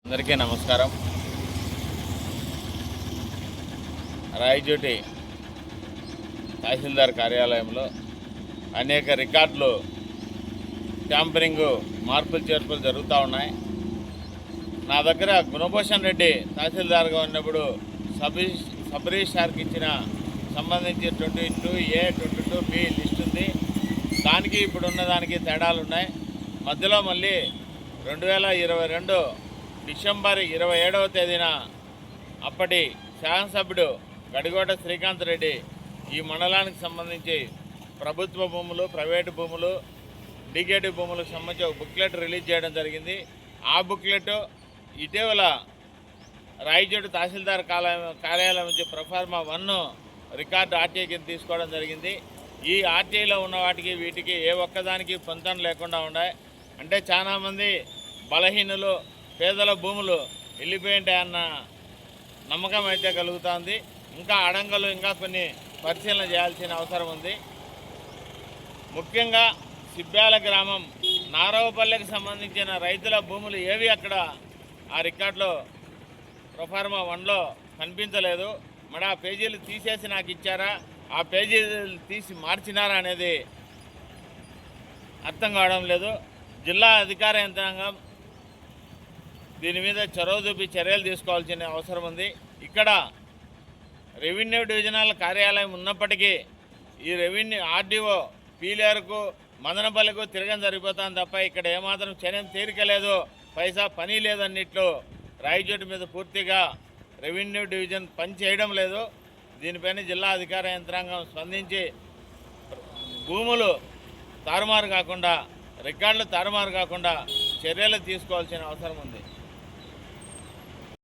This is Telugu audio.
అందరికీ నమస్కారం. రాయచోటి తహసీల్దార్ కార్యాలయంలో అనేక రికార్డులు ట్యాంపరింగ్ మార్పులు చేర్పులు జరుగుతూ ఉన్నాయి. నా దగ్గర గుణభూషణ్ రెడ్డి తహసీల్దార్గా ఉన్నప్పుడు సబ్ రిజిస్ట్రార్కి ఇచ్చిన సంబంధించి 22A 22B లిస్ట్ ఉంది. దానికి ఇప్పుడున్న దానికి తేడాలు ఉన్నాయి. మధ్యలో మళ్ళీ 2022 డిసెంబర్ 27వ తేదీన అప్పటి శాసనసభ్యుడు గడిగోట శ్రీకాంత్ రెడ్డి ఈ మండలానికి సంబంధించి ప్రభుత్వ భూములు, ప్రైవేటు భూములు, డీకేటీ భూములకు సంబంధించి ఒక బుక్లెట్ రిలీజ్ చేయడం జరిగింది. ఆ బుక్లెట్ ఇటీవల రాయచోటి తహసీల్దార్ కార్యాలయం నుంచి ప్రొఫార్మా 1 రికార్డు ఆర్టీఐ కింద తీసుకోవడం జరిగింది. ఈ ఆర్టీఐలో ఉన్న వాటికి వీటికి ఏ ఒక్కదానికి పొంతన లేకుండా ఉన్నాయి. అంటే చాలామంది బలహీనులు, పేదల భూములు వెళ్ళిపోయింటాయన్న నమ్మకం అయితే కలుగుతుంది. ఇంకా అడంగలు ఇంకా కొన్ని పరిశీలన చేయాల్సిన అవసరం ఉంది. ముఖ్యంగా సిబ్బ్యాల గ్రామం నారవపల్లెకి సంబంధించిన రైతుల భూములు ఏవి అక్కడ ఆ రికార్డులో ప్రొఫార్మా 1లో కనిపించలేదు. మరి ఆ పేజీలు తీసేసి నాకు ఇచ్చారా, ఆ పేజీలు తీసి మార్చినారా అనేది అర్థం కావడం లేదు. జిల్లా అధికార యంత్రాంగం దీని మీద చొరవ చూపి చర్యలు తీసుకోవాల్సిన అవసరం ఉంది. ఇక్కడ రెవెన్యూ డివిజనల్ కార్యాలయం ఉన్నప్పటికీ ఈ రెవెన్యూ ఆర్డీఓ పీలేరుకు, మదనపల్లికు తిరగని సరిపోతాను తప్ప ఇక్కడ ఏమాత్రం చర్యం తీరిక లేదు, పైసా పని లేదన్నిట్లు రాయచోటి మీద పూర్తిగా రెవెన్యూ డివిజన్ పని చేయడం లేదు. దీనిపైన జిల్లా అధికార యంత్రాంగం స్పందించి భూములు తారుమారు కాకుండా, రికార్డులు తారుమారు కాకుండా చర్యలు తీసుకోవాల్సిన అవసరం ఉంది.